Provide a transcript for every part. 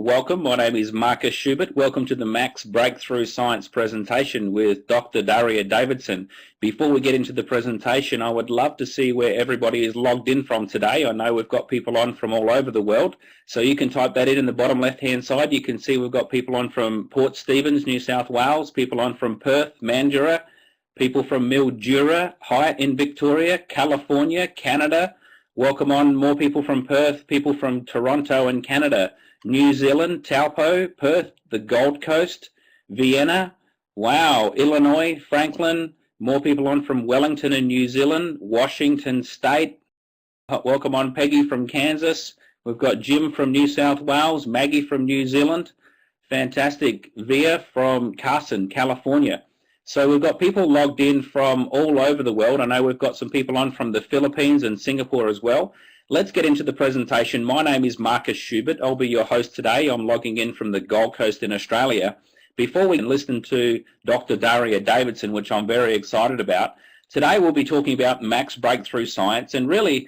welcome. My name is Marcus Schubert. Welcome to the Max Breakthrough Science presentation with Dr. Daria Davidson. Before we get into the presentation, I would love to see where everybody is logged in from today. I know we've got people on from all over the world, so you can type that in the bottom left-hand side. You can see we've got people on from Port Stephens, New South Wales, people on from Perth, Mandurah, people from Mildura, Hyatt in Victoria, California, Canada. Welcome on more people from Perth, people from Toronto and Canada, New Zealand, Taupo, Perth, the Gold Coast, Vienna, wow, Illinois, Franklin, more people on from Wellington in New Zealand, Washington State. Welcome on Peggy from Kansas. We've got Jim from New South Wales, Maggie from New Zealand. Fantastic. Via from Carson, California. So we've got people logged in from all over the world. I know we've got some people on from the Philippines and Singapore as well. Let's get into the presentation. My name is Marcus Schubert. I'll be your host today. I'm logging in from the Gold Coast in Australia. Before we listen to Dr. Daria Davidson, which I'm very excited about, today we'll be talking about Max Breakthrough Science and really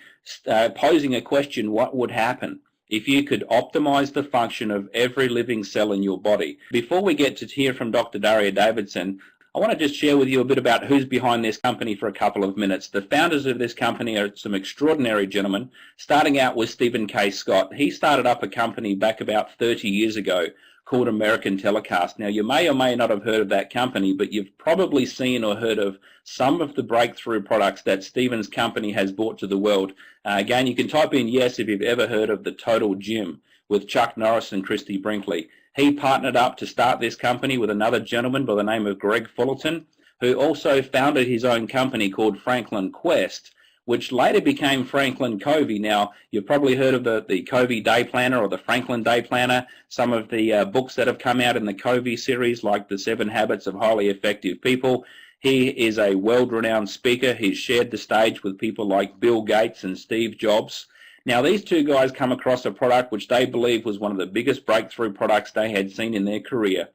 posing a question: what would happen if you could optimize the function of every living cell in your body? Before we get to hear from Dr. Daria Davidson, I want to just share with you a bit about who's behind this company for a couple of minutes. The founders of this company are some extraordinary gentlemen, starting out with Stephen K. Scott. He started up a company back about 30 years ago called American Telecast. Now, you may or may not have heard of that company, but you've probably seen or heard of some of the breakthrough products that Stephen's company has brought to the world. Again, you can type in yes if you've ever heard of the Total Gym with Chuck Norris and Christy Brinkley. He partnered up to start this company with another gentleman by the name of Greg Fullerton, who also founded his own company called Franklin Quest, which later became Franklin Covey. Now, you've probably heard of the Covey Day Planner or the Franklin Day Planner, some of the books that have come out in the Covey series, like The 7 Habits of Highly Effective People. He is a world-renowned speaker. He's shared the stage with people like Bill Gates and Steve Jobs. Now, these two guys come across a product which they believe was one of the biggest breakthrough products they had seen in their career.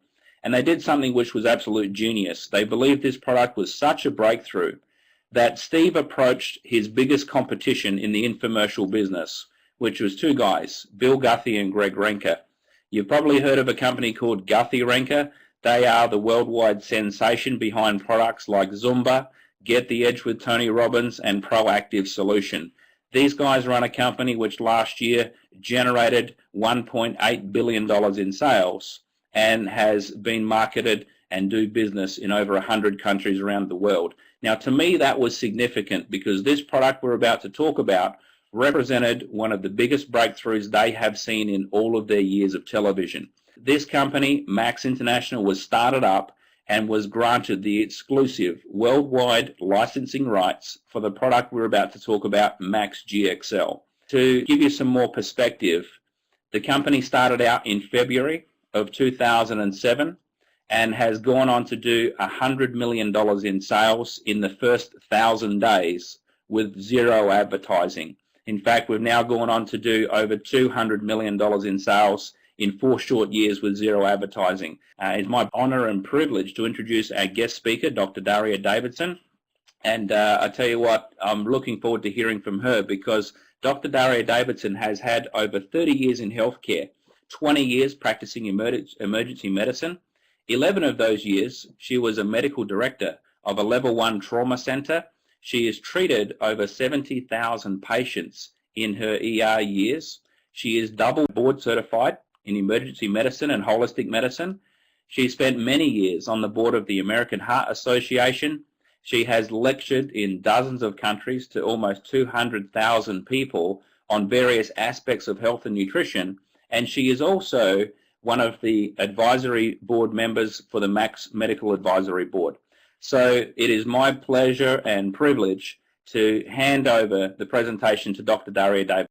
And they did something which was absolute genius. They believed this product was such a breakthrough that Steve approached his biggest competition in the infomercial business, which was two guys, Bill Guthrie and Greg Renker. You've probably heard of a company called Guthrie-Renker. They are the worldwide sensation behind products like Zumba, Get the Edge with Tony Robbins, and Proactive Solution. These guys run a company which last year generated $1.8 billion in sales and has been marketed and do business in over 100 countries around the world. Now, to me, that was significant because this product we're about to talk about represented one of the biggest breakthroughs they have seen in all of their years of television. This company, Max International, was started up and was granted the exclusive worldwide licensing rights for the product we're about to talk about, Max GXL. To give you some more perspective, the company started out in February of 2007 and has gone on to do $100 million in sales in the first 1,000 days with zero advertising. In fact, we've now gone on to do over $200 million in sales in 4 short years with zero advertising. It's my honor and privilege to introduce our guest speaker, Dr. Daria Davidson. And I tell you what, I'm looking forward to hearing from her because Dr. Daria Davidson has had over 30 years in healthcare, 20 years practicing emergency medicine. 11 of those years, she was a medical director of a level 1 trauma center. She has treated over 70,000 patients in her ER years. She is double board certified in emergency medicine and holistic medicine. She spent many years on the board of the American Heart Association. She has lectured in dozens of countries to almost 200,000 people on various aspects of health and nutrition. And she is also one of the advisory board members for the Max Medical Advisory Board. So it is my pleasure and privilege to hand over the presentation to Dr. Daria Davidson.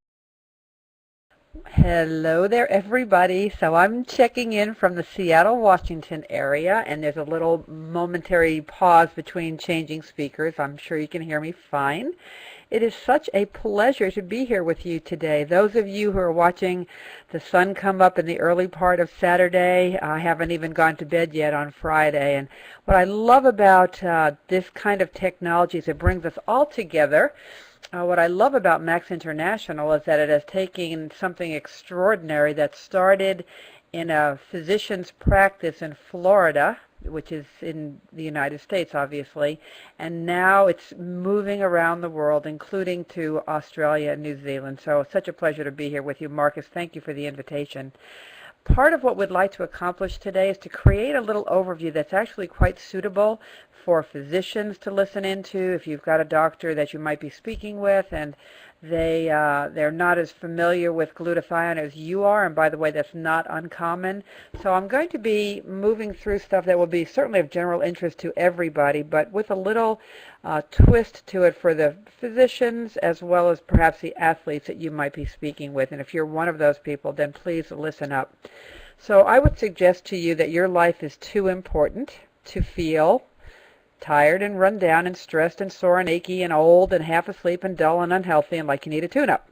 Hello there, everybody. So I'm checking in from the Seattle, Washington area, and there's a little momentary pause between changing speakers. I'm sure you can hear me fine. It is such a pleasure to be here with you today. Those of you who are watching the sun come up in the early part of Saturday, I haven't even gone to bed yet on Friday. And what I love about this kind of technology is it brings us all together. What I love about Max International is that it has taken something extraordinary that started in a physician's practice in Florida, which is in the United States, obviously, and now it's moving around the world, including to Australia and New Zealand. So it's such a pleasure to be here with you, Marcus. Thank you for the invitation. Part of what we'd like to accomplish today is to create a little overview that's actually quite suitable for physicians to listen into. If you've got a doctor that you might be speaking with and they're not as familiar with glutathione as you are, and by the way, that's not uncommon. So I'm going to be moving through stuff that will be certainly of general interest to everybody, but with a little twist to it for the physicians as well as perhaps the athletes that you might be speaking with. And if you're one of those people, then please listen up. So I would suggest to you that your life is too important to feel tired and run down and stressed and sore and achy and old and half asleep and dull and unhealthy and like you need a tune-up.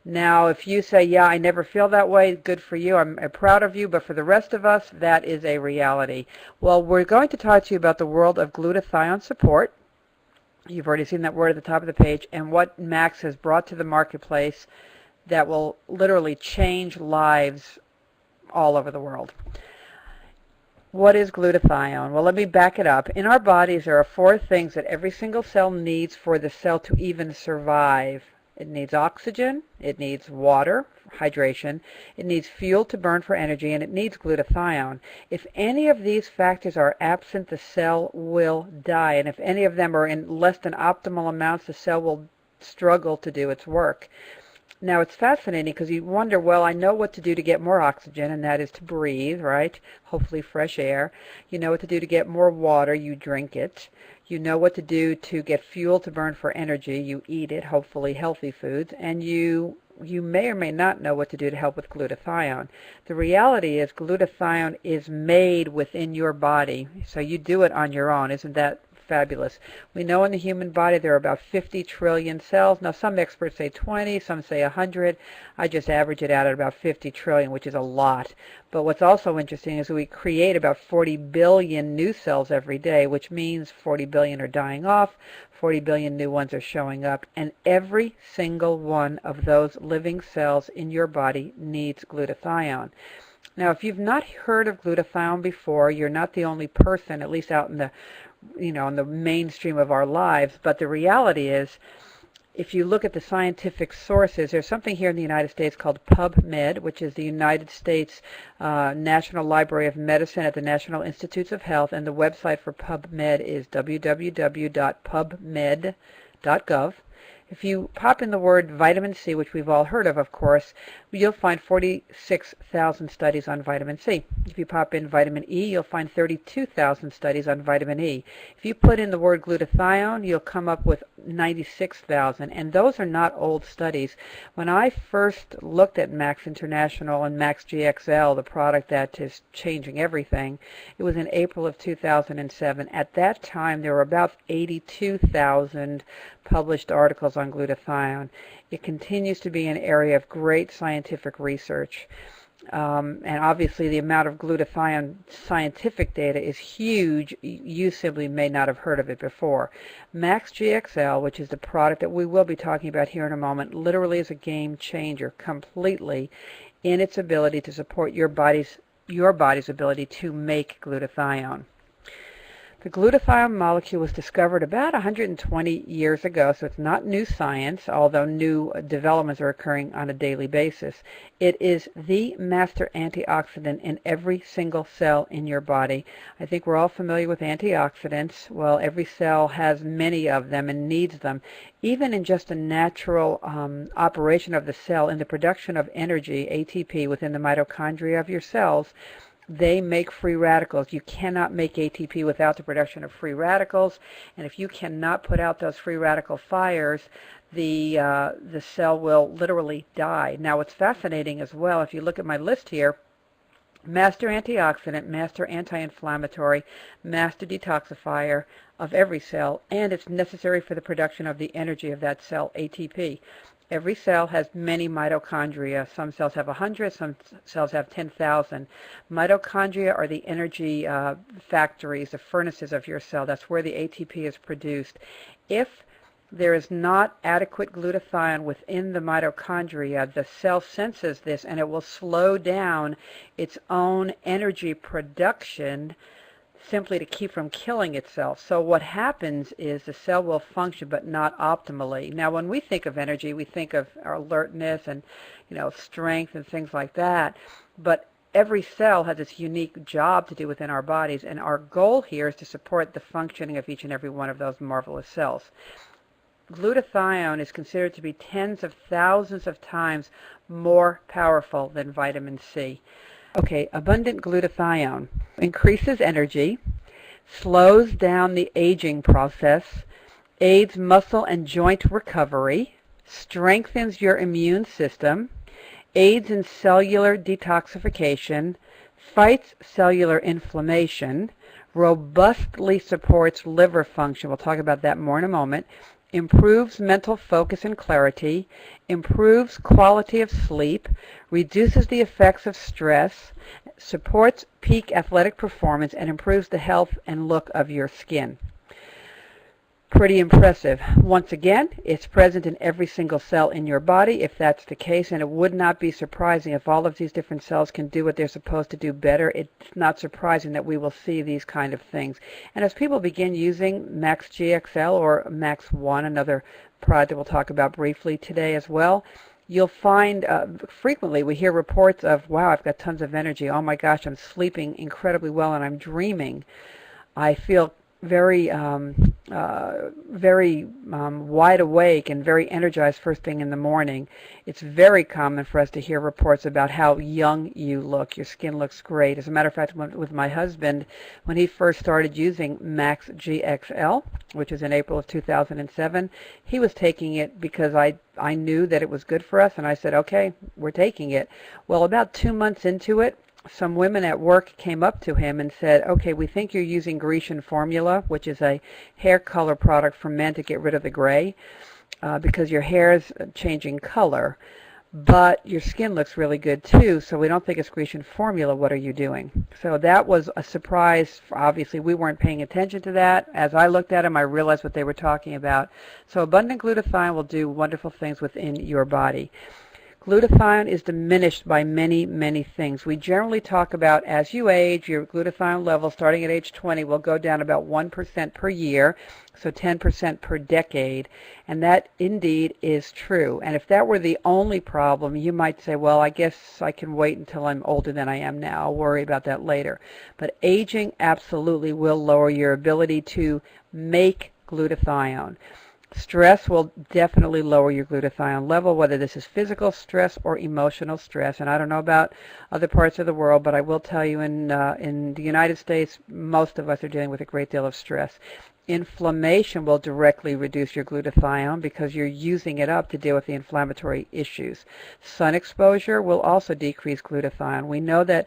Now, if you say, yeah, I never feel that way, good for you, I'm proud of you, but for the rest of us, that is a reality. Well, we're going to talk to you about the world of glutathione support. You've already seen that word at the top of the page, and what Max has brought to the marketplace that will literally change lives all over the world. What is glutathione? Well, let me back it up. In our bodies, there are 4 things that every single cell needs for the cell to even survive. It needs oxygen, it needs water, hydration, it needs fuel to burn for energy, and it needs glutathione. If any of these factors are absent, the cell will die, and if any of them are in less than optimal amounts, the cell will struggle to do its work. Now, it's fascinating because you wonder, well, I know what to do to get more oxygen, and that is to breathe, right? Hopefully fresh air. You know what to do to get more water, you drink it. You know what to do to get fuel to burn for energy, you eat it, hopefully healthy foods. And you may or may not know what to do to help with glutathione. The reality is glutathione is made within your body, so you do it on your own. Isn't that fabulous? We know in the human body there are about 50 trillion cells. Now, some experts say 20, some say 100. I just average it out at about 50 trillion, which is a lot. But what's also interesting is we create about 40 billion new cells every day, which means 40 billion are dying off, 40 billion new ones are showing up, and every single one of those living cells in your body needs glutathione. Now, if you've not heard of glutathione before, you're not the only person, at least out in the in the mainstream of our lives, but the reality is, if you look at the scientific sources, there's something here in the United States called PubMed, which is the United States National Library of Medicine at the National Institutes of Health, and the website for PubMed is www.pubmed.gov. If you pop in the word vitamin C, which we've all heard of course, you'll find 46,000 studies on vitamin C. If you pop in vitamin E, you'll find 32,000 studies on vitamin E. If you put in the word glutathione, you'll come up with 96,000, and those are not old studies. When I first looked at Max International and Max GXL, the product that is changing everything, it was in April of 2007. At that time, there were about 82,000 published articles on glutathione. It continues to be an area of great scientific research. And obviously the amount of glutathione scientific data is huge. You simply may not have heard of it before. Max GXL, which is the product that we will be talking about here in a moment, literally is a game changer completely in its ability to support your body's ability to make glutathione. The glutathione molecule was discovered about 120 years ago, so it's not new science, although new developments are occurring on a daily basis. It is the master antioxidant in every single cell in your body. I think we're all familiar with antioxidants. Well, every cell has many of them and needs them. Even in just a natural operation of the cell, in the production of energy, ATP, within the mitochondria of your cells, they make free radicals. You cannot make ATP without the production of free radicals, and if you cannot put out those free radical fires, the cell will literally die. Now, what's fascinating as well, if you look at my list here, master antioxidant, master anti-inflammatory, master detoxifier of every cell, and it's necessary for the production of the energy of that cell, ATP. Every cell has many mitochondria. Some cells have 100, some cells have 10,000. Mitochondria are the energy factories, the furnaces of your cell. That's where the ATP is produced. If there is not adequate glutathione within the mitochondria. The cell senses this and it will slow down its own energy production simply to keep from killing itself. So what happens is the cell will function but not optimally. Now when we think of energy, we think of our alertness and strength and things like that, but every cell has its unique job to do within our bodies, and our goal here is to support the functioning of each and every one of those marvelous cells. Glutathione is considered to be tens of thousands of times more powerful than vitamin C. Okay, abundant glutathione increases energy, slows down the aging process, aids muscle and joint recovery, strengthens your immune system, aids in cellular detoxification, fights cellular inflammation, robustly supports liver function. We'll talk about that more in a moment. Improves mental focus and clarity, improves quality of sleep, reduces the effects of stress, supports peak athletic performance, and improves the health and look of your skin. Pretty impressive. Once again, it's present in every single cell in your body if that's the case, and it would not be surprising if all of these different cells can do what they're supposed to do better. It's not surprising that we will see these kind of things. And as people begin using Max GXL or Max One, another product that we'll talk about briefly today as well, you'll find frequently we hear reports of, wow, I've got tons of energy. Oh my gosh, I'm sleeping incredibly well and I'm dreaming. I feel very wide awake and very energized first thing in the morning. It's very common for us to hear reports about how young you look. Your skin looks great. As a matter of fact, with my husband, when he first started using Max GXL, which was in April of 2007, he was taking it because I knew that it was good for us, and I said, okay, we're taking it. Well, about 2 months into it, some women at work came up to him and said, okay, we think you're using Grecian Formula, which is a hair color product for men to get rid of the gray because your hair is changing color, but your skin looks really good too, so we don't think it's Grecian Formula. What are you doing? So that was a surprise. Obviously, we weren't paying attention to that. As I looked at them, I realized what they were talking about. So abundant glutathione will do wonderful things within your body. Glutathione is diminished by many, many things. We generally talk about as you age, your glutathione level starting at age 20 will go down about 1% per year, so 10% per decade, and that indeed is true. And if that were the only problem, you might say, well, I guess I can wait until I'm older than I am now. I'll worry about that later. But aging absolutely will lower your ability to make glutathione. Stress will definitely lower your glutathione level, whether this is physical stress or emotional stress. And I don't know about other parts of the world, but I will tell you in the United States, most of us are dealing with a great deal of stress. Inflammation will directly reduce your glutathione because you're using it up to deal with the inflammatory issues. Sun exposure will also decrease glutathione. We know that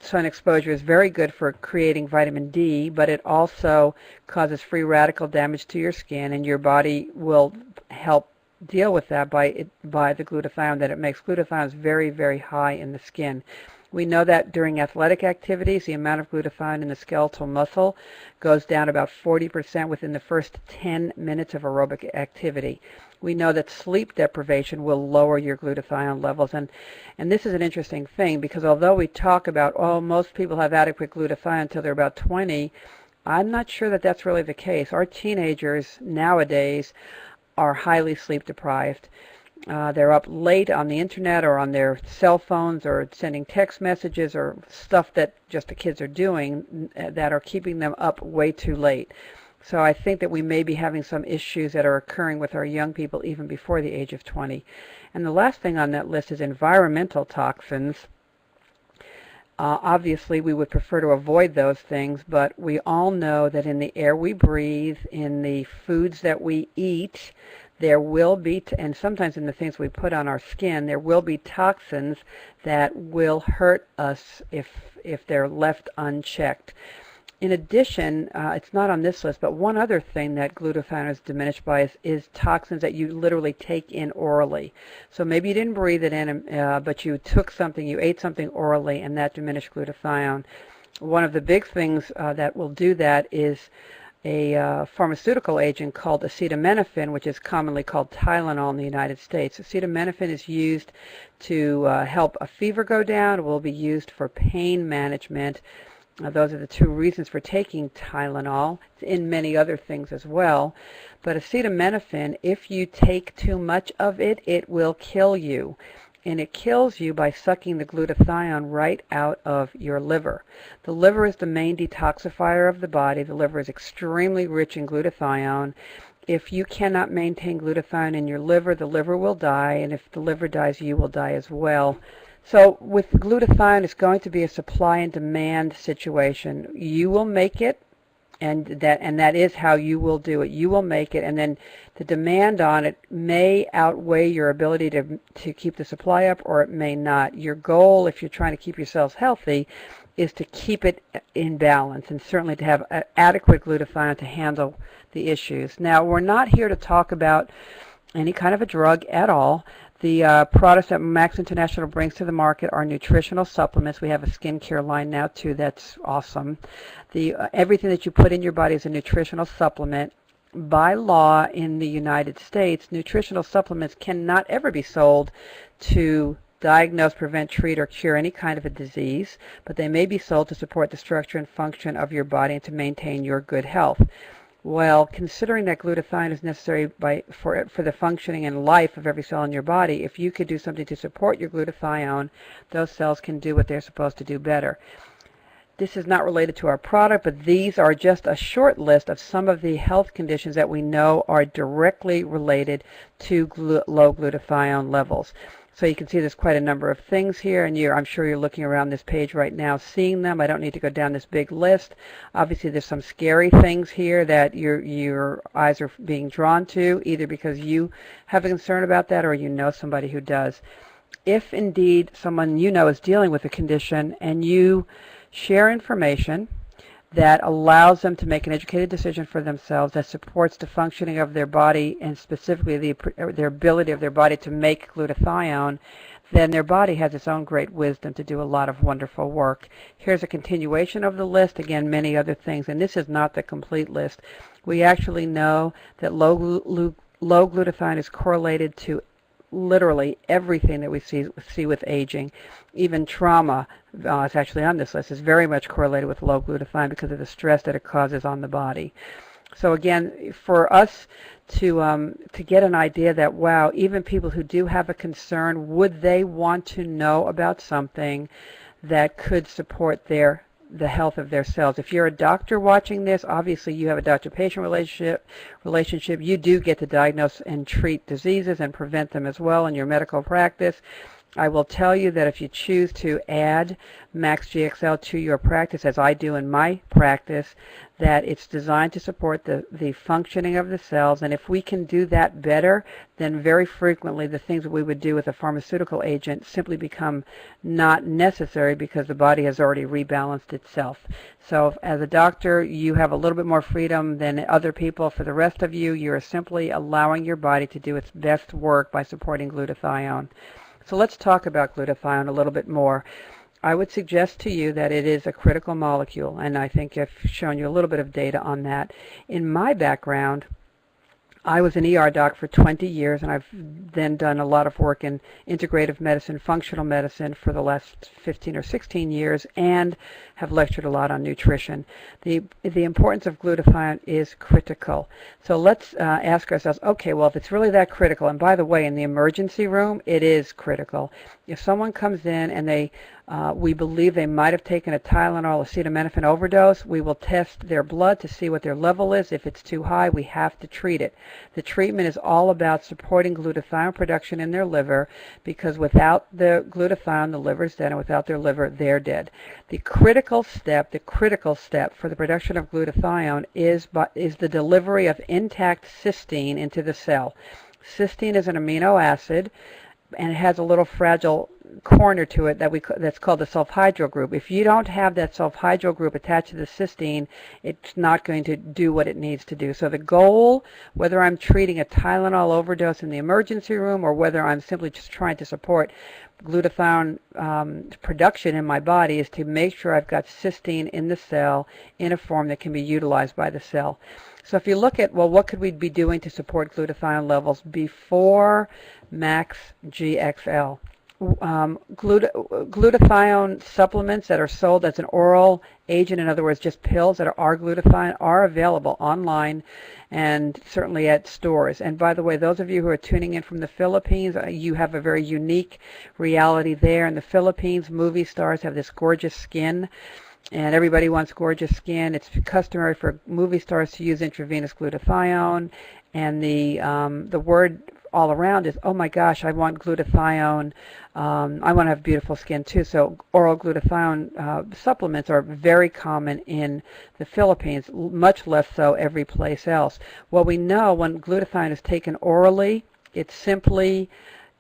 sun exposure is very good for creating vitamin D, but it also causes free radical damage to your skin, and your body will help deal with that by the glutathione that it makes. Glutathione is very, very high in the skin. We know that during athletic activities, the amount of glutathione in the skeletal muscle goes down about 40% within the first 10 minutes of aerobic activity. We know that sleep deprivation will lower your glutathione levels. And this is an interesting thing because although we talk about, oh, most people have adequate glutathione until they're about 20, I'm not sure that that's really the case. Our teenagers nowadays are highly sleep deprived. They're up late on the internet or on their cell phones or sending text messages or stuff that just the kids are doing that are keeping them up way too late. So I think that we may be having some issues that are occurring with our young people even before the age of 20. And the last thing on that list is environmental toxins. Obviously, we would prefer to avoid those things, but we all know that in the air we breathe, in the foods that we eat, there will be, and sometimes in the things we put on our skin, there will be toxins that will hurt us if they're left unchecked. In addition, it's not on this list, but one other thing that glutathione is diminished by is toxins that you literally take in orally. So maybe you didn't breathe it in, but you took something, you ate something orally, and that diminished glutathione. One of the big things that will do that is a pharmaceutical agent called acetaminophen, which is commonly called Tylenol in the United States. Acetaminophen is used to help a fever go down. It will be used for pain management. Those are the two reasons for taking Tylenol, in many other things as well. But acetaminophen, if you take too much of it, it will kill you. And it kills you by sucking the glutathione right out of your liver. The liver is the main detoxifier of the body. The liver is extremely rich in glutathione. If you cannot maintain glutathione in your liver, the liver will die, and if the liver dies, you will die as well. So with glutathione, it's going to be a supply and demand situation. You will make it, and that is how you will do it. You will make it, and then the demand on it may outweigh your ability to keep the supply up, or it may not. Your goal, if you're trying to keep yourselves healthy, is to keep it in balance, and certainly to have adequate glutathione to handle the issues. Now, we're not here to talk about any kind of a drug at all. The products that Max International brings to the market are nutritional supplements. We have a skincare line now too. That's awesome. Everything that you put in your body is a nutritional supplement. By law in the United States, nutritional supplements cannot ever be sold to diagnose, prevent, treat, or cure any kind of a disease, but they may be sold to support the structure and function of your body and to maintain your good health. Well, considering that glutathione is necessary for the functioning and life of every cell in your body, if you could do something to support your glutathione, those cells can do what they're supposed to do better. This is not related to our product, but these are just a short list of some of the health conditions that we know are directly related to low glutathione levels. So you can see there's quite a number of things here, and I'm sure you're looking around this page right now seeing them. I don't need to go down this big list. Obviously, there's some scary things here that your eyes are being drawn to, either because you have a concern about that or you know somebody who does. If indeed someone you know is dealing with a condition and you share information that allows them to make an educated decision for themselves, that supports the functioning of their body and specifically their ability of their body to make glutathione, then their body has its own great wisdom to do a lot of wonderful work. Here's a continuation of the list, again, many other things, and this is not the complete list. We actually know that low glutathione is correlated to literally everything that we see with aging. Even trauma, it's actually on this list, is very much correlated with low glutathione because of the stress that it causes on the body. So again, for us to get an idea that, wow, even people who do have a concern, would they want to know about something that could support the health of their cells? If you're a doctor watching this, obviously you have a doctor-patient relationship. You do get to diagnose and treat diseases and prevent them as well in your medical practice. I will tell you that if you choose to add Max GXL to your practice, as I do in my practice, that it's designed to support the functioning of the cells, and if we can do that better, then very frequently the things that we would do with a pharmaceutical agent simply become not necessary because the body has already rebalanced itself. So as a doctor, you have a little bit more freedom than other people. For the rest of you, you're simply allowing your body to do its best work by supporting glutathione. So let's talk about glutathione a little bit more. I would suggest to you that it is a critical molecule, and I think I've shown you a little bit of data on that. In my background, I was an ER doc for 20 years, and I've then done a lot of work in integrative medicine, functional medicine for the last 15 or 16 years, and have lectured a lot on nutrition. The importance of glutathione is critical. So let's ask ourselves, okay, well, if it's really that critical, and by the way, in the emergency room, it is critical. If someone comes in and we believe they might have taken a Tylenol acetaminophen overdose, we will test their blood to see what their level is. If it's too high, we have to treat it. The treatment is all about supporting glutathione production in their liver, because without the glutathione, the liver's dead, and without their liver, they're dead. The critical step for the production of glutathione is the delivery of intact cysteine into the cell. Cysteine is an amino acid, and it has a little fragile corner to it that's called the sulfhydryl group. If you don't have that sulfhydryl group attached to the cysteine, it's not going to do what it needs to do. So the goal, whether I'm treating a Tylenol overdose in the emergency room or whether I'm simply just trying to support glutathione production in my body, is to make sure I've got cysteine in the cell in a form that can be utilized by the cell. So if you look at, well, what could we be doing to support glutathione levels before Max GXL? Glutathione supplements that are sold as an oral agent, in other words, just pills that are glutathione, are available online and certainly at stores. And by the way, those of you who are tuning in from the Philippines, you have a very unique reality there. In the Philippines, movie stars have this gorgeous skin, and everybody wants gorgeous skin. It's customary for movie stars to use intravenous glutathione, and the word all around is, oh my gosh, I want glutathione. I want to have beautiful skin too. So oral glutathione supplements are very common in the Philippines, much less so every place else. Well, we know when glutathione is taken orally, it simply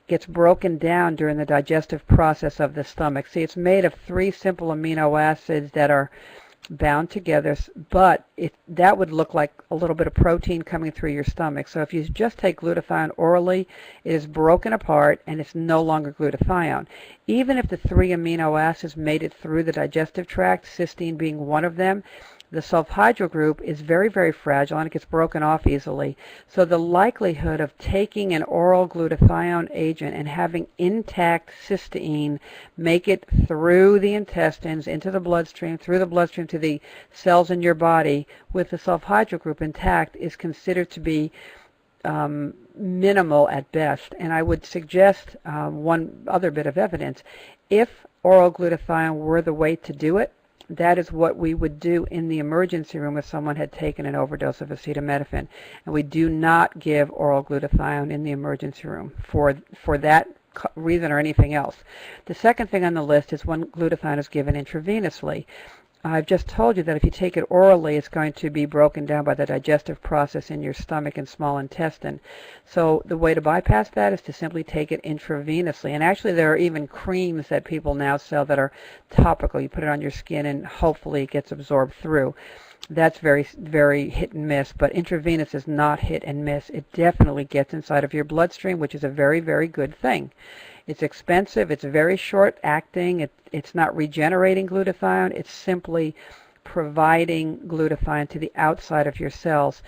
gets broken down during the digestive process of the stomach. See, it's made of 3 simple amino acids that are bound together, but that would look like a little bit of protein coming through your stomach. So if you just take glutathione orally, it is broken apart and it's no longer glutathione. Even if the 3 amino acids made it through the digestive tract, cysteine being one of them, the sulfhydryl group is very, very fragile and it gets broken off easily. So the likelihood of taking an oral glutathione agent and having intact cysteine make it through the intestines, into the bloodstream, through the bloodstream to the cells in your body with the sulfhydryl group intact is considered to be minimal at best. And I would suggest one other bit of evidence. If oral glutathione were the way to do it, that is what we would do in the emergency room if someone had taken an overdose of acetaminophen. And we do not give oral glutathione in the emergency room for that reason or anything else. The second thing on the list is when glutathione is given intravenously. I've just told you that if you take it orally, it's going to be broken down by the digestive process in your stomach and small intestine. So the way to bypass that is to simply take it intravenously. And actually there are even creams that people now sell that are topical. You put it on your skin and hopefully it gets absorbed through. That's very, very hit and miss, but intravenous is not hit and miss. It definitely gets inside of your bloodstream, which is a very, very good thing. It's expensive, it's very short acting, it's not regenerating glutathione, it's simply providing glutathione to the outside of your cells.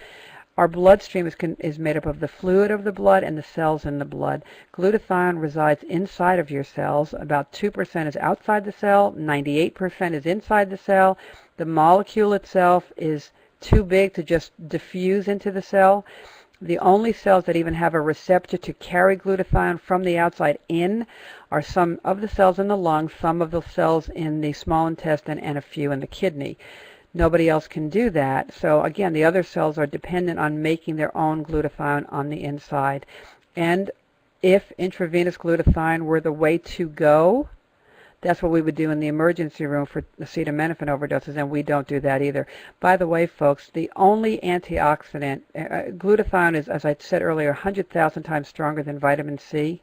Our bloodstream is made up of the fluid of the blood and the cells in the blood. Glutathione resides inside of your cells. About 2% is outside the cell, 98% is inside the cell. The molecule itself is too big to just diffuse into the cell. The only cells that even have a receptor to carry glutathione from the outside in are some of the cells in the lungs, some of the cells in the small intestine, and a few in the kidney. Nobody else can do that. So again, the other cells are dependent on making their own glutathione on the inside. And if intravenous glutathione were the way to go, that's what we would do in the emergency room for acetaminophen overdoses, and we don't do that either. By the way, folks, the only antioxidant, glutathione is, as I said earlier, 100,000 times stronger than vitamin C.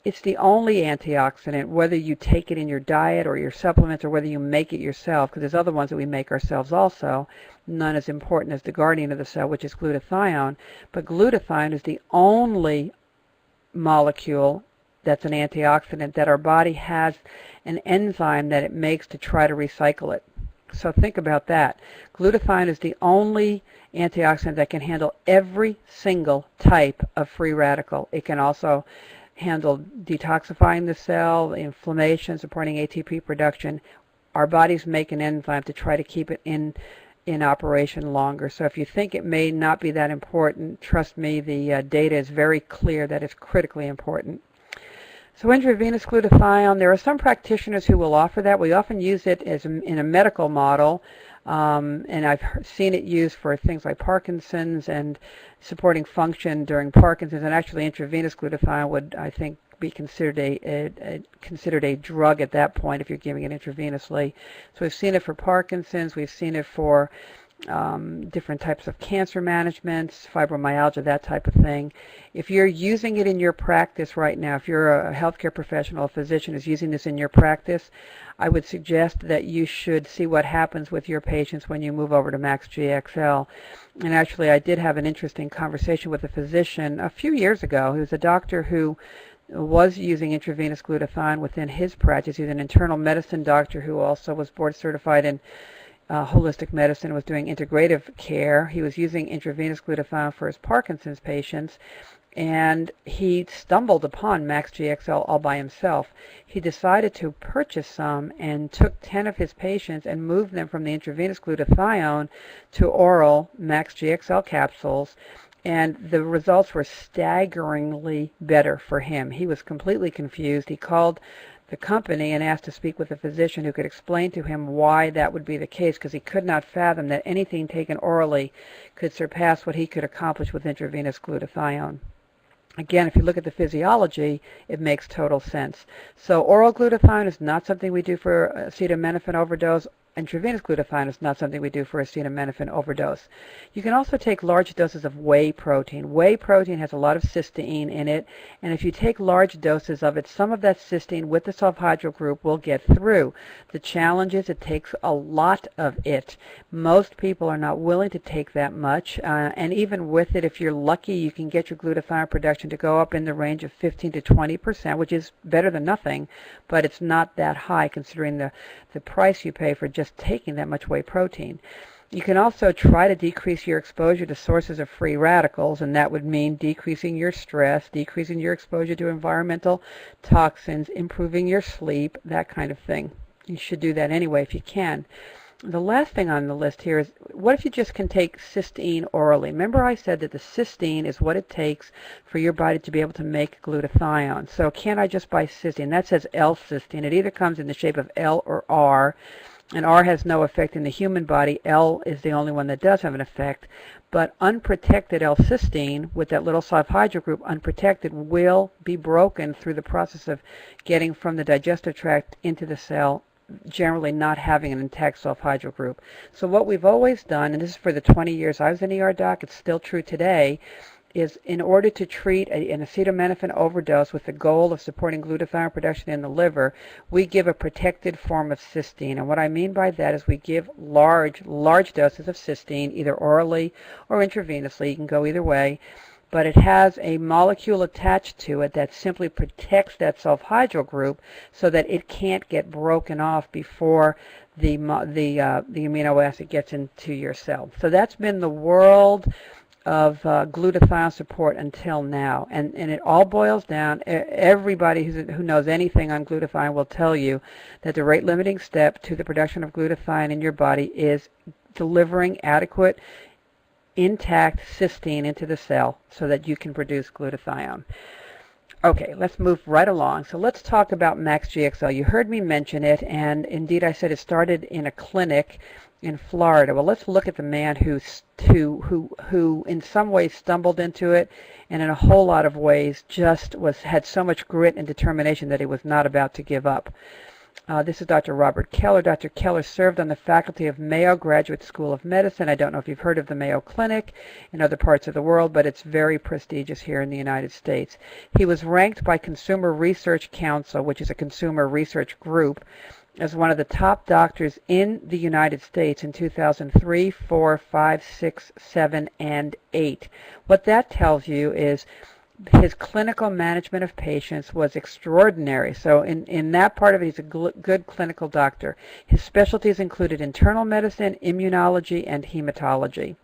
It's the only antioxidant, whether you take it in your diet or your supplements or whether you make it yourself, because there's other ones that we make ourselves also, none as important as the guardian of the cell, which is glutathione. But glutathione is the only molecule that's an antioxidant that our body has an enzyme that it makes to try to recycle it. So think about that. Glutathione is the only antioxidant that can handle every single type of free radical. It can also handle detoxifying the cell, inflammation, supporting ATP production. Our bodies make an enzyme to try to keep it in operation longer. So if you think it may not be that important, trust me, the data is very clear that it's critically important. So intravenous glutathione, there are some practitioners who will offer that. We often use it in a medical model, and I've seen it used for things like Parkinson's and supporting function during Parkinson's. And actually, intravenous glutathione would, I think, be considered a drug at that point if you're giving it intravenously. So we've seen it for Parkinson's. We've seen it for different types of cancer managements, fibromyalgia, that type of thing. If you're using it in your practice right now, if you're a healthcare professional, a physician is using this in your practice, I would suggest that you should see what happens with your patients when you move over to Max GXL. And actually, I did have an interesting conversation with a physician a few years ago. He was a doctor who was using intravenous glutathione within his practice. He's an internal medicine doctor who also was board certified in holistic medicine, was doing integrative care. He was using intravenous glutathione for his Parkinson's patients, and he stumbled upon Max GXL all by himself. He decided to purchase some and took 10 of his patients and moved them from the intravenous glutathione to oral Max GXL capsules, and the results were staggeringly better for him. He was completely confused. He called the company and asked to speak with a physician who could explain to him why that would be the case, because he could not fathom that anything taken orally could surpass what he could accomplish with intravenous glutathione. Again, if you look at the physiology, it makes total sense. So oral glutathione is not something we do for acetaminophen overdose. Intravenous glutathione is not something we do for acetaminophen overdose. You can also take large doses of whey protein. Whey protein has a lot of cysteine in it, and if you take large doses of it, some of that cysteine with the sulfhydryl group will get through. The challenge is it takes a lot of it. Most people are not willing to take that much, and even with it, if you're lucky, you can get your glutathione production to go up in the range of 15 to 20%, which is better than nothing, but it's not that high considering the price you pay for just taking that much whey protein. You can also try to decrease your exposure to sources of free radicals, and that would mean decreasing your stress, decreasing your exposure to environmental toxins, improving your sleep, that kind of thing. You should do that anyway if you can. The last thing on the list here is, what if you just can take cysteine orally? Remember I said that the cysteine is what it takes for your body to be able to make glutathione. So can't I just buy cysteine? That says L-cysteine. It either comes in the shape of L or R, and R has no effect in the human body. L is the only one that does have an effect. But unprotected L-cysteine, with that little sulfhydryl group unprotected, will be broken through the process of getting from the digestive tract into the cell, generally not having an intact sulfhydryl group. So what we've always done, and this is for the 20 years I was an ER doc, it's still true today, is in order to treat an acetaminophen overdose with the goal of supporting glutathione production in the liver, we give a protected form of cysteine. And what I mean by that is we give large doses of cysteine, either orally or intravenously. You can go either way. But it has a molecule attached to it that simply protects that sulfhydryl group so that it can't get broken off before the amino acid gets into your cell. So that's been the world of glutathione support until now, and it all boils down, everybody who knows anything on glutathione will tell you that the rate limiting step to the production of glutathione in your body is delivering adequate intact cysteine into the cell so that you can produce glutathione. Okay, let's move right along. So let's talk about Max GXL. You heard me mention it, and indeed I said it started in a clinic in Florida. Well, let's look at the man who in some ways stumbled into it, and in a whole lot of ways just had so much grit and determination that he was not about to give up. This is Dr. Robert Keller. Dr. Keller served on the faculty of Mayo Graduate School of Medicine. I don't know if you've heard of the Mayo Clinic in other parts of the world, but it's very prestigious here in the United States. He was ranked by Consumer Research Council, which is a consumer research group, as one of the top doctors in the United States in 2003, 4, 5, 6, 7, and 8. What that tells you is his clinical management of patients was extraordinary. So in that part of it, he's a good clinical doctor. His specialties included internal medicine, immunology, and hematology.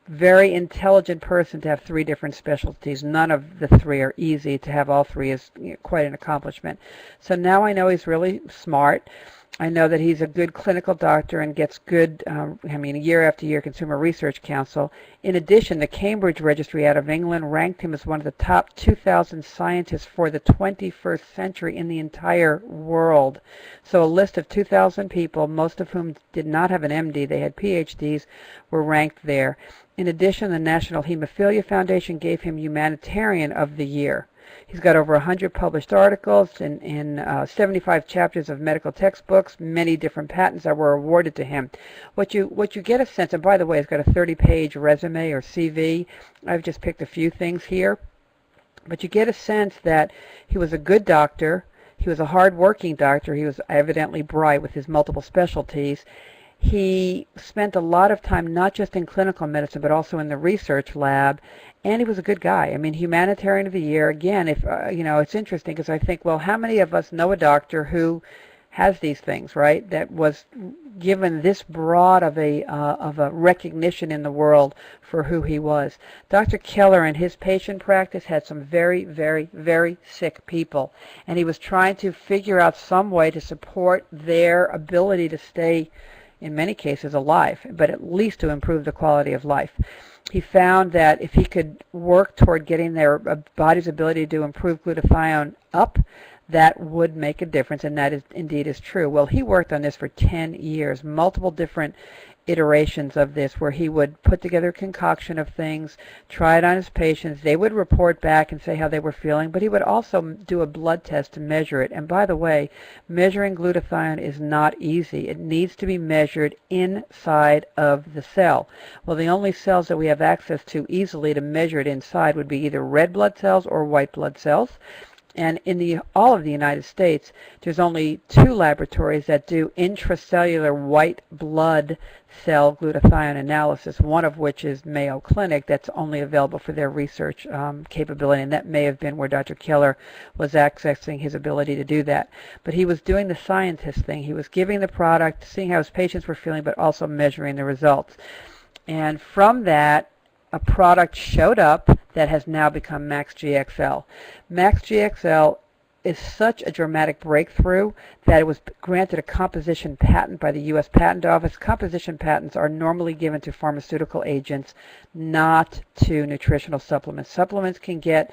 Very intelligent person to have 3 different specialties. None of the 3 are easy. To have all 3 is quite an accomplishment. So now I know he's really smart. I know that he's a good clinical doctor and gets good, year after year Consumer Research Council. In addition, the Cambridge Registry out of England ranked him as one of the top 2,000 scientists for the 21st century in the entire world. So a list of 2,000 people, most of whom did not have an MD, they had PhDs, were ranked there. In addition, the National Hemophilia Foundation gave him Humanitarian of the Year. He's got over 100 published articles in 75 chapters of medical textbooks. Many different patents that were awarded to him. What you get a sense, and by the way, he's got a 30-page resume or CV. I've just picked a few things here. But you get a sense that he was a good doctor. He was a hard-working doctor. He was evidently bright with his multiple specialties. He spent a lot of time not just in clinical medicine but also in the research lab, and he was a good guy. I mean, Humanitarian of the Year. Again, if it's interesting because I think, well, how many of us know a doctor who has these things, right? That was given this broad of a recognition in the world for who he was. Dr. Keller in his patient practice had some very, very, very sick people, and he was trying to figure out some way to support their ability to stay, in many cases, alive, but at least to improve the quality of life. He found that if he could work toward getting their body's ability to improve glutathione up, that would make a difference, and that is indeed true. Well, he worked on this for 10 years, multiple different iterations of this, where he would put together a concoction of things, try it on his patients. They would report back and say how they were feeling, but he would also do a blood test to measure it. And by the way, measuring glutathione is not easy. It needs to be measured inside of the cell. Well, the only cells that we have access to easily to measure it inside would be either red blood cells or white blood cells. And in all of the United States, there's only 2 laboratories that do intracellular white blood cell glutathione analysis, one of which is Mayo Clinic. That's only available for their research capability, and that may have been where Dr. Keller was accessing his ability to do that. But he was doing the scientist thing. He was giving the product, seeing how his patients were feeling, but also measuring the results. And from that, a product showed up that has now become MaxGXL. MaxGXL is such a dramatic breakthrough that it was granted a composition patent by the U.S. Patent Office. Composition patents are normally given to pharmaceutical agents, not to nutritional supplements. Supplements can get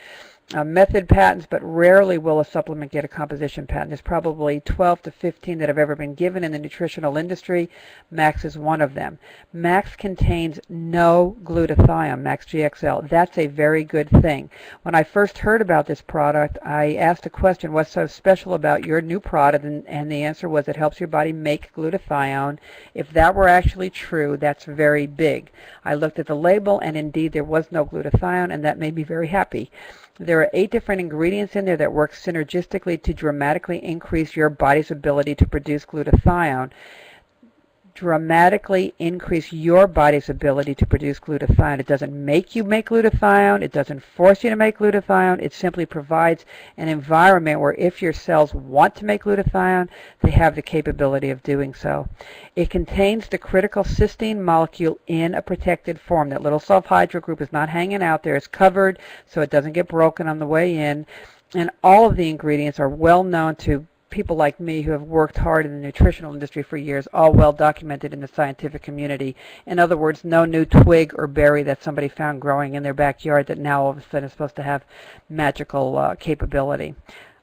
method patents, but rarely will a supplement get a composition patent. There's probably 12 to 15 that have ever been given in the nutritional industry. Max is one of them. Max contains no glutathione, MaxGXL. That's a very good thing. When I first heard about this product, I asked a question, what's so special about your new product? And the answer was it helps your body make glutathione. If that were actually true, that's very big. I looked at the label, and indeed there was no glutathione, and that made me very happy. There are 8 different ingredients in there that work synergistically to dramatically increase your body's ability to produce glutathione. Dramatically increase your body's ability to produce glutathione. It doesn't make you make glutathione. It doesn't force you to make glutathione. It simply provides an environment where if your cells want to make glutathione, they have the capability of doing so. It contains the critical cysteine molecule in a protected form. That little sulfhydryl group is not hanging out there. It's covered so it doesn't get broken on the way in. And all of the ingredients are well known to people like me who have worked hard in the nutritional industry for years, all well documented in the scientific community. In other words, no new twig or berry that somebody found growing in their backyard that now all of a sudden is supposed to have magical capability.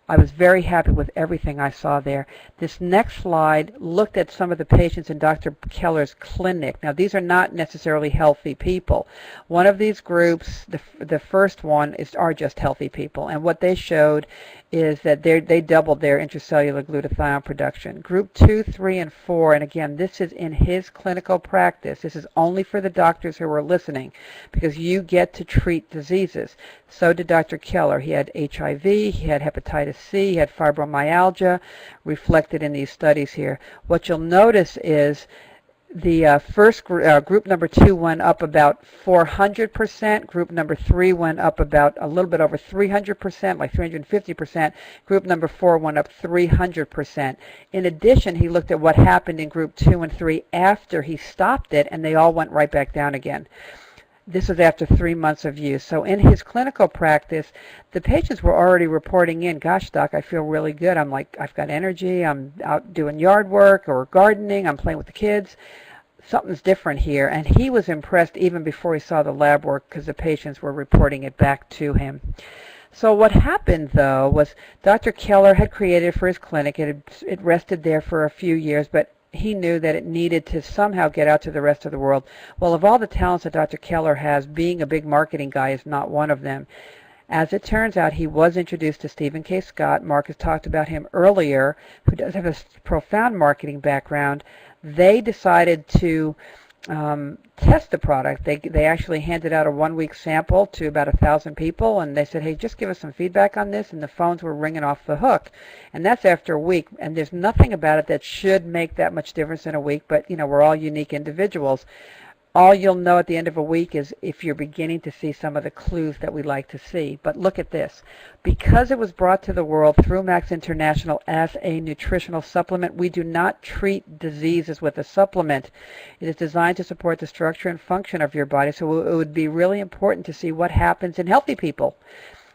I was very happy with everything I saw there. This next slide looked at some of the patients in Dr. Keller's clinic. Now, these are not necessarily healthy people. One of these groups, the first one, are just healthy people, and what they showed is that they doubled their intracellular glutathione production. Group 2, 3, and 4, and again, this is in his clinical practice. This is only for the doctors who are listening, because you get to treat diseases. So did Dr. Keller. He had HIV, he had hepatitis C, he had fibromyalgia, reflected in these studies here. What you'll notice is the first group number 2 went up about 400%. Group number 3 went up about a little bit over 300%, like 350%. Group number 4 went up 300%. In addition, he looked at what happened in group 2 and 3 after he stopped it, and they all went right back down again. This was after 3 months of use. So in his clinical practice, the patients were already reporting in, gosh, doc, I feel really good. I'm like, I've got energy. I'm out doing yard work or gardening. I'm playing with the kids. Something's different here. And he was impressed even before he saw the lab work because the patients were reporting it back to him. So what happened, though, was Dr. Keller had created for his clinic. It rested there for a few years, but he knew that it needed to somehow get out to the rest of the world. Well, of all the talents that Dr. Keller has, being a big marketing guy is not one of them. As it turns out, he was introduced to Stephen K. Scott. Mark has talked about him earlier, who does have a profound marketing background. They decided to test the product. They actually handed out a 1-week sample to about 1,000 people, and they said, hey, just give us some feedback on this, and the phones were ringing off the hook. And that's after a week, and there's nothing about it that should make that much difference in a week, but we're all unique individuals. All you'll know at the end of a week is if you're beginning to see some of the clues that we like to see. But look at this. Because it was brought to the world through Max International as a nutritional supplement, we do not treat diseases with a supplement. It is designed to support the structure and function of your body, so it would be really important to see what happens in healthy people.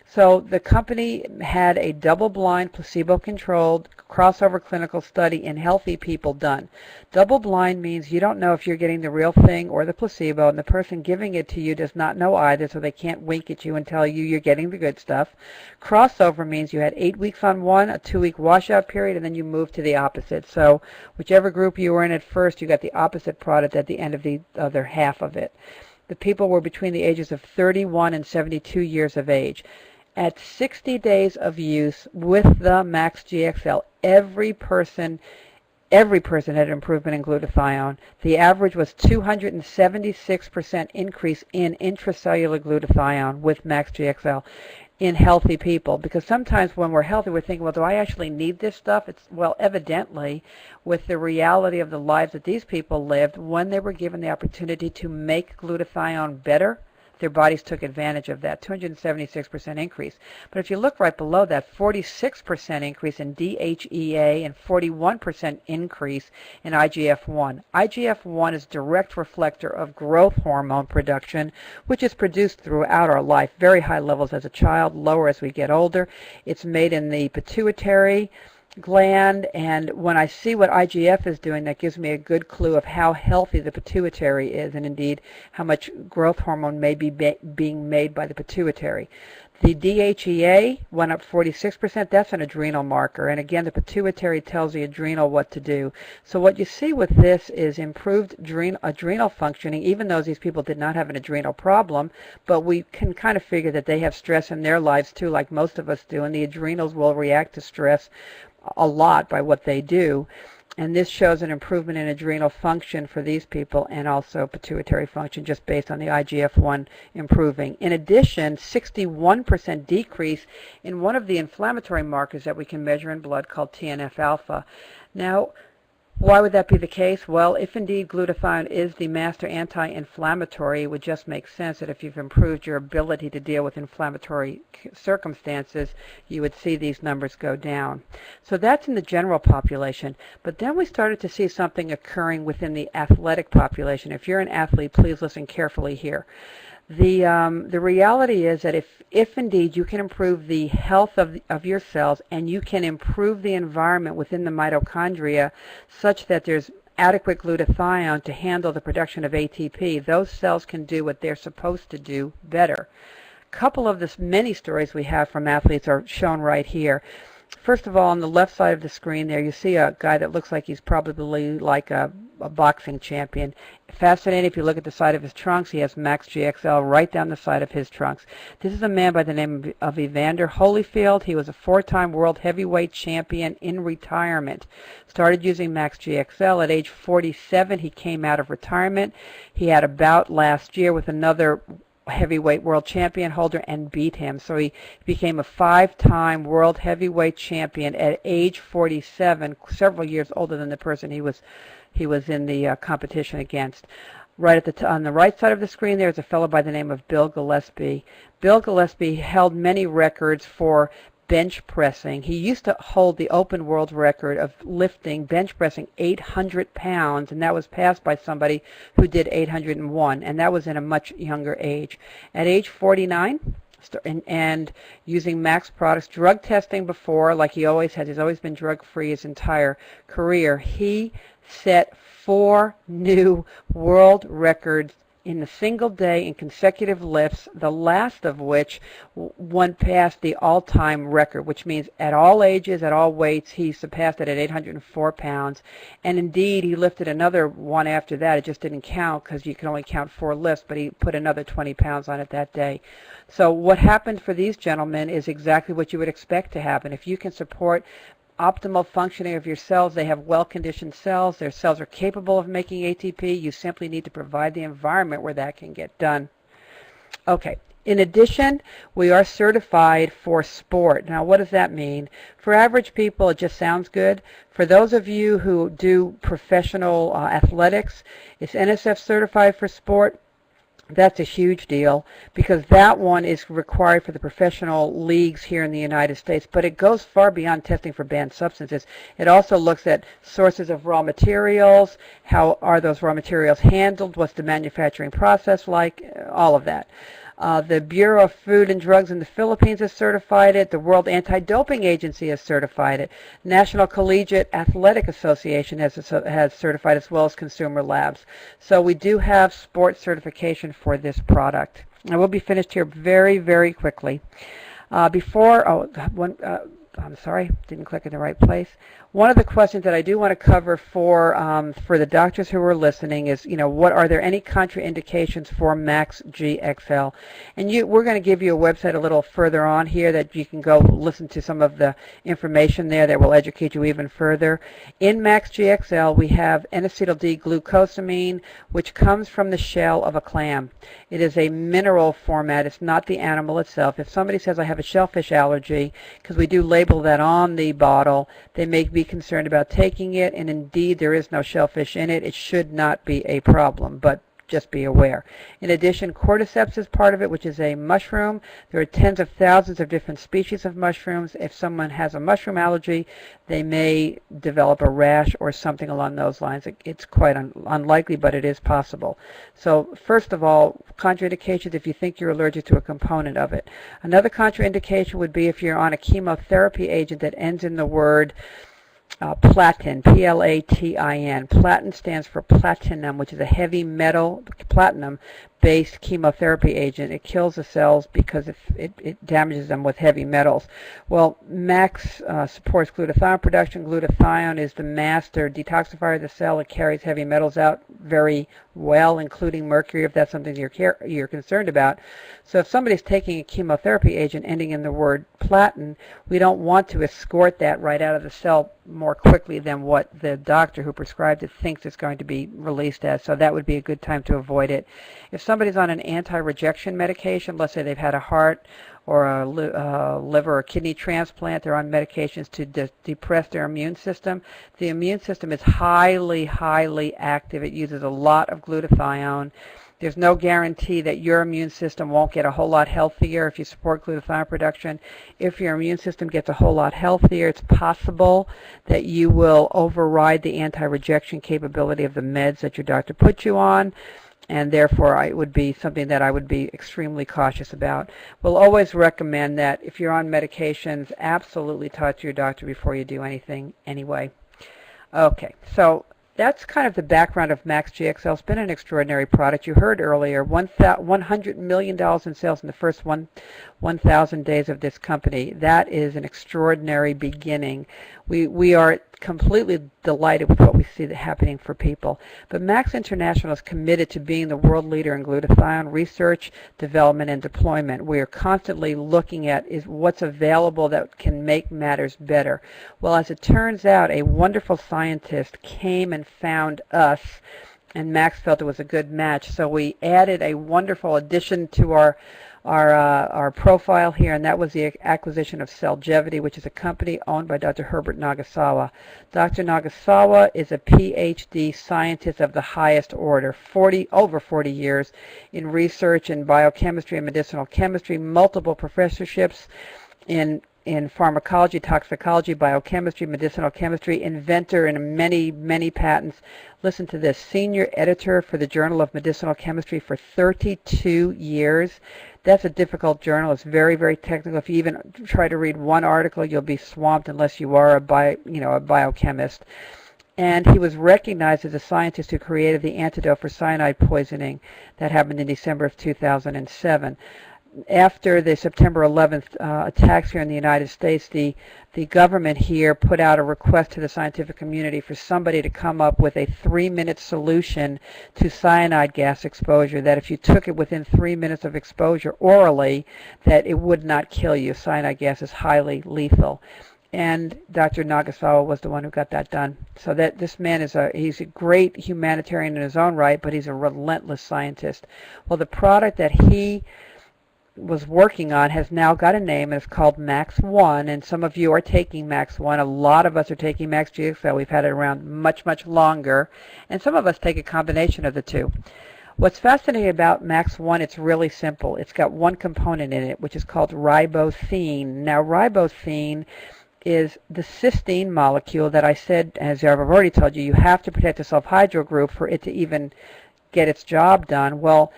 So the company had a double-blind, placebo-controlled crossover clinical study in healthy people done. Double-blind means you don't know if you're getting the real thing or the placebo, and the person giving it to you does not know either, so they can't wink at you and tell you you're getting the good stuff. Crossover means you had 8 weeks on one, a 2-week washout period, and then you moved to the opposite. So whichever group you were in at first, you got the opposite product at the end of the other half of it. The people were between the ages of 31 and 72 years of age. At 60 days of use with the Max GXL, every person had an improvement in glutathione. The average was 276% increase in intracellular glutathione with Max GXL in healthy people. Because sometimes when we're healthy, we're thinking, well, do I actually need this stuff? Well, evidently, with the reality of the lives that these people lived, when they were given the opportunity to make glutathione better, their bodies took advantage of that, 276% increase. But if you look right below that, 46% increase in DHEA and 41% increase in IGF-1. IGF-1 is a direct reflector of growth hormone production, which is produced throughout our life, very high levels as a child, lower as we get older. It's made in the pituitary gland, and when I see what IGF is doing, that gives me a good clue of how healthy the pituitary is, and indeed how much growth hormone may be being made by the pituitary. The DHEA went up 46%. That's an adrenal marker, and again, the pituitary tells the adrenal what to do. So what you see with this is improved adrenal functioning, even though these people did not have an adrenal problem, but we can kind of figure that they have stress in their lives too, like most of us do, and the adrenals will react to stress a lot by what they do. And this shows an improvement in adrenal function for these people and also pituitary function just based on the IGF-1 improving. In addition, 61% decrease in one of the inflammatory markers that we can measure in blood called TNF-alpha. Now, why would that be the case? Well, if indeed glutathione is the master anti-inflammatory, it would just make sense that if you've improved your ability to deal with inflammatory circumstances, you would see these numbers go down. So that's in the general population. But then we started to see something occurring within the athletic population. If you're an athlete, please listen carefully here. The reality is that if indeed you can improve the health of your cells and you can improve the environment within the mitochondria such that there's adequate glutathione to handle the production of ATP, those cells can do what they're supposed to do better. A couple of the many stories we have from athletes are shown right here. First of all, on the left side of the screen there, you see a guy that looks like he's probably like a boxing champion. Fascinating, if you look at the side of his trunks, he has Max GXL right down the side of his trunks. This is a man by the name of Evander Holyfield. He was a 4-time world heavyweight champion in retirement. Started using Max GXL at age 47. He came out of retirement. He had a bout last year with another heavyweight world champion holder and beat him. So he became a 5-time world heavyweight champion at age 47, several years older than the person he was in the competition against. Right at on the right side of the screen there is a fellow by the name of Bill Gillespie. Bill Gillespie held many records for bench pressing. He used to hold the open world record of bench pressing 800 pounds, and that was passed by somebody who did 801, and that was in a much younger age. At age 49, and using Max products, drug testing before, like he always has, he's always been drug-free his entire career, he set 4 new world records in a single day in consecutive lifts, the last of which went past the all-time record, which means at all ages, at all weights, he surpassed it at 804 pounds. And indeed, he lifted another one after that. It just didn't count because you can only count 4 lifts, but he put another 20 pounds on it that day. So what happened for these gentlemen is exactly what you would expect to happen. If you can support optimal functioning of your cells, they have well-conditioned cells, their cells are capable of making ATP, you simply need to provide the environment where that can get done. Okay. In addition, we are certified for sport. Now, what does that mean? For average people, it just sounds good. For those of you who do professional athletics, it's NSF certified for sport. That's a huge deal because that one is required for the professional leagues here in the United States, but it goes far beyond testing for banned substances. It also looks at sources of raw materials, how are those raw materials handled, what's the manufacturing process like, all of that. The Bureau of Food and Drugs in the Philippines has certified it. The World Anti-Doping Agency has certified it. National Collegiate Athletic Association has certified, as well as Consumer Labs. So we do have sports certification for this product. I will be finished here very, very quickly. I'm sorry, didn't click in the right place. One of the questions that I do want to cover for the doctors who are listening is, what are there any contraindications for Max GXL? And we're going to give you a website a little further on here that you can go listen to some of the information there that will educate you even further. In Max GXL, we have N-acetyl D-glucosamine, which comes from the shell of a clam. It is a mineral format. It's not the animal itself. If somebody says, I have a shellfish allergy, because we do label that on the bottle, they may be concerned about taking it, and indeed there is no shellfish in it. It should not be a problem, but just be aware. In addition, cordyceps is part of it, which is a mushroom. There are tens of thousands of different species of mushrooms. If someone has a mushroom allergy, they may develop a rash or something along those lines. It's quite unlikely, but it is possible. So first of all, contraindications if you think you're allergic to a component of it. Another contraindication would be if you're on a chemotherapy agent that ends in the word platin, P-L-A-T-I-N. Platin stands for platinum, which is a heavy metal, platinum-based chemotherapy agent. It kills the cells because it damages them with heavy metals. Well, Max supports glutathione production. Glutathione is the master detoxifier of the cell. It carries heavy metals out very well, including mercury, if that's something you're concerned about. So if somebody's taking a chemotherapy agent ending in the word platin, we don't want to escort that right out of the cell more quickly than what the doctor who prescribed it thinks it's going to be released as. So that would be a good time to avoid it. If somebody's on an anti-rejection medication, let's say they've had a heart or a liver or kidney transplant, they're on medications to depress their immune system. The immune system is highly, highly active. It uses a lot of glutathione. There's no guarantee that your immune system won't get a whole lot healthier if you support glutathione production. If your immune system gets a whole lot healthier, it's possible that you will override the anti-rejection capability of the meds that your doctor put you on, and therefore it would be something that I would be extremely cautious about. We'll always recommend that if you're on medications, absolutely talk to your doctor before you do anything anyway. Okay, so that's kind of the background of Max GXL. It's been an extraordinary product. You heard earlier, $100 million in sales in the first 1,000 days of this company. That is an extraordinary beginning. We are completely delighted with what we see happening for people. But Max International is committed to being the world leader in glutathione research, development, and deployment. We are constantly looking at what's available that can make matters better. Well, as it turns out, a wonderful scientist came and found us, and Max felt it was a good match. So we added a wonderful addition to our profile here, and that was the acquisition of Celgevity, which is a company owned by Dr. Herbert Nagasawa. Dr. Nagasawa is a PhD scientist of the highest order, over 40 years in research in biochemistry and medicinal chemistry, multiple professorships in pharmacology, toxicology, biochemistry, medicinal chemistry, inventor in many, many patents. Listen to this, senior editor for the Journal of Medicinal Chemistry for 32 years. That's a difficult journal. It's very, very technical. If you even try to read one article, you'll be swamped unless you are a biochemist. And he was recognized as a scientist who created the antidote for cyanide poisoning. That happened in December of 2007. After the September 11th attacks here in the United States, the government here put out a request to the scientific community for somebody to come up with a 3-minute solution to cyanide gas exposure, that if you took it within 3 minutes of exposure orally, that it would not kill you. Cyanide gas is highly lethal. And Dr. Nagasawa was the one who got that done. So that this man he's a great humanitarian in his own right, but he's a relentless scientist. Well, the product that he was working on has now got a name, and it's called Max One, and some of you are taking Max One. A lot of us are taking Max GXL. We've had it around much, much longer, and some of us take a combination of the two. What's fascinating about Max One, it's really simple. It's got one component in it, which is called ribosine. Now, ribosine is the cysteine molecule that I said, as I've already told you, you have to protect the sulfhydryl group for it to even get its job done. Well,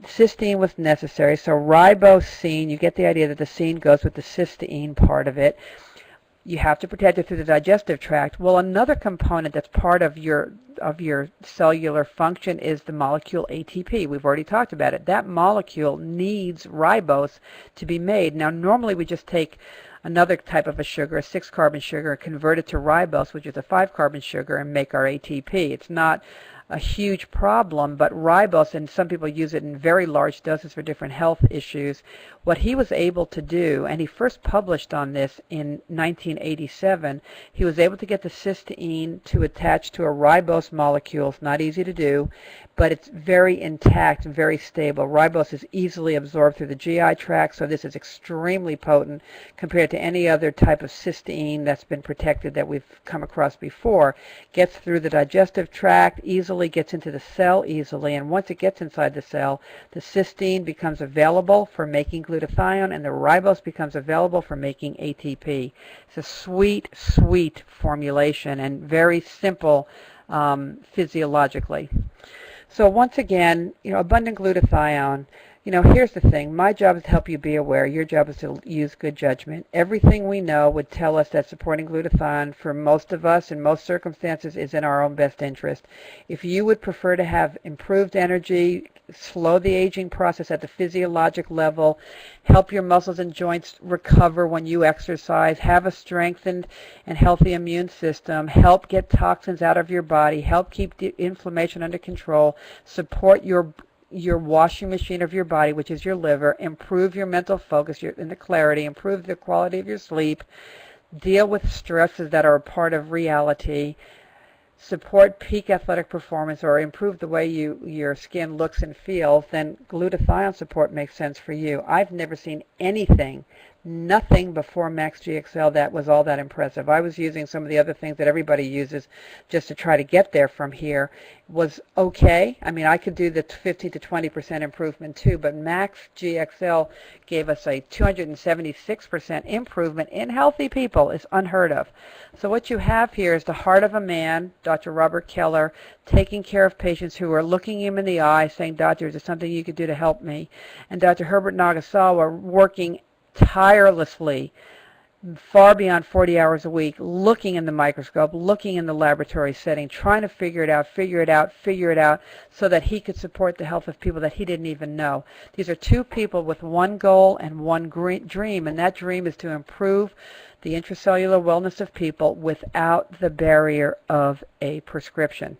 cysteine was necessary, so ribosine, you get the idea that the sine goes with the cysteine part of it. You have to protect it through the digestive tract. Well, another component that's part of your cellular function is the molecule ATP. We've already talked about it. That molecule needs ribose to be made. Now, normally we just take another type of a sugar, a 6-carbon sugar, and convert it to ribose, which is a 5-carbon sugar, and make our ATP. It's not a huge problem, but ribose, and some people use it in very large doses for different health issues. What he was able to do, and he first published on this in 1987, he was able to get the cysteine to attach to a ribose molecule. It's not easy to do, but it's very intact and very stable. Ribose is easily absorbed through the GI tract, so this is extremely potent compared to any other type of cysteine that's been protected that we've come across before. Gets through the digestive tract easily, gets into the cell easily, and once it gets inside the cell, the cysteine becomes available for making glutathione, and the ribose becomes available for making ATP. It's a sweet, sweet formulation and very simple physiologically. So once again, abundant glutathione. Here's the thing. My job is to help you be aware. Your job is to use good judgment. Everything we know would tell us that supporting glutathione for most of us in most circumstances is in our own best interest. If you would prefer to have improved energy, slow the aging process at the physiologic level, help your muscles and joints recover when you exercise, have a strengthened and healthy immune system, help get toxins out of your body, help keep the inflammation under control, support your washing machine of your body, which is your liver, improve your mental focus and the clarity, improve the quality of your sleep, deal with stresses that are a part of reality, support peak athletic performance, or improve the way your skin looks and feels, then glutathione support makes sense for you. I've never seen nothing before Max GXL that was all that impressive. I was using some of the other things that everybody uses just to try to get there from here. It was okay. I mean, I could do the 15 to 20% improvement too, but Max GXL gave us a 276% improvement in healthy people. It's unheard of. So what you have here is the heart of a man, Dr. Robert Keller, taking care of patients who are looking him in the eye, saying, "Doctor, is there something you could do to help me?" And Dr. Herbert Nagasawa working tirelessly, far beyond 40 hours a week, looking in the microscope, looking in the laboratory setting, trying to figure it out, so that he could support the health of people that he didn't even know. These are two people with one goal and one dream, and that dream is to improve the intracellular wellness of people without the barrier of a prescription.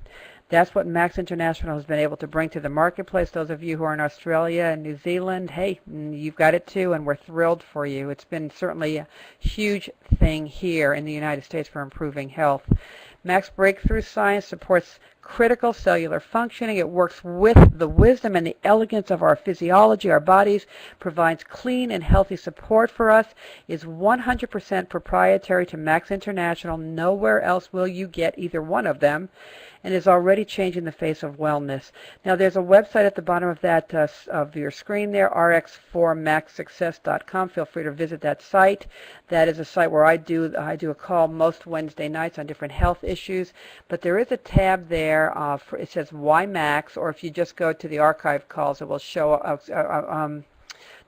That's what Max International has been able to bring to the marketplace. Those of you who are in Australia and New Zealand, hey, you've got it too, and we're thrilled for you. It's been certainly a huge thing here in the United States for improving health. Max Breakthrough Science supports critical cellular functioning. It works with the wisdom and the elegance of our physiology, our bodies, provides clean and healthy support for us, is 100% proprietary to Max International. Nowhere else will you get either one of them, and is already changing the face of wellness. Now, there's a website at the bottom of that of your screen there, rx4maxsuccess.com. Feel free to visit that site. That is a site where I do a call most Wednesday nights on different health issues. But there is a tab there. It says Why Max, or if you just go to the archive calls, it will show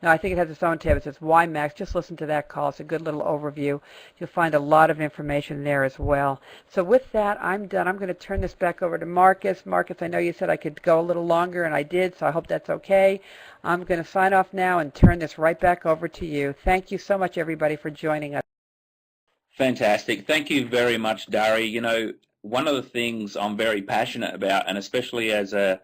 No, I think it has its own tab. It says Why Macs. Just listen to that call. It's a good little overview. You'll find a lot of information there as well. So with that, I'm done. I'm going to turn this back over to Marcus. Marcus, I know you said I could go a little longer, and I did, so I hope that's okay. I'm going to sign off now and turn this right back over to you. Thank you so much, everybody, for joining us. Fantastic. Thank you very much, Dari. You know, one of the things I'm very passionate about, and especially as an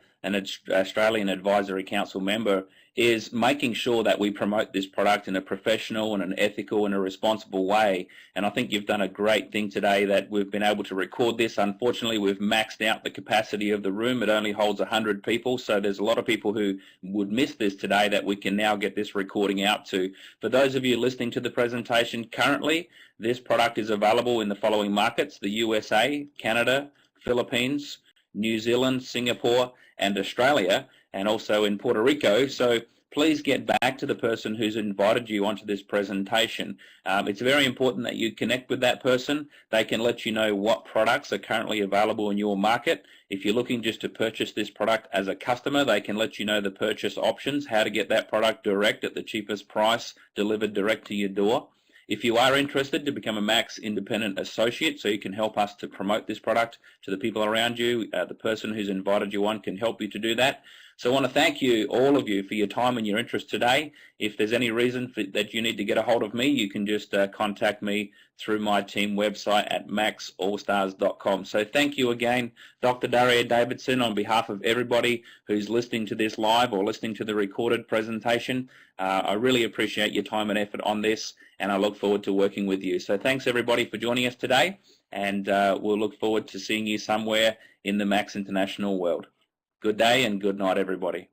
Australian Advisory Council member, is making sure that we promote this product in a professional and an ethical and a responsible way. And I think you've done a great thing today that we've been able to record this. Unfortunately, we've maxed out the capacity of the room. It only holds 100 people, so there's a lot of people who would miss this today that we can now get this recording out to. For those of you listening to the presentation currently, this product is available in the following markets: the USA, Canada, Philippines, New Zealand, Singapore, and Australia, and also in Puerto Rico. So please get back to the person who's invited you onto this presentation. It's very important that you connect with that person. They can let you know what products are currently available in your market. If you're looking just to purchase this product as a customer, they can let you know the purchase options, how to get that product direct at the cheapest price, delivered direct to your door. If you are interested to become a Macs Independent Associate, so you can help us to promote this product to the people around you, the person who's invited you on can help you to do that. So I want to thank you, all of you, for your time and your interest today. If there's any reason that you need to get a hold of me, you can just contact me through my team website at maxallstars.com. So thank you again, Dr. Daria Davidson, on behalf of everybody who's listening to this live or listening to the recorded presentation. I really appreciate your time and effort on this, and I look forward to working with you. So thanks everybody for joining us today, and we'll look forward to seeing you somewhere in the Macs International world. Good day and good night, everybody.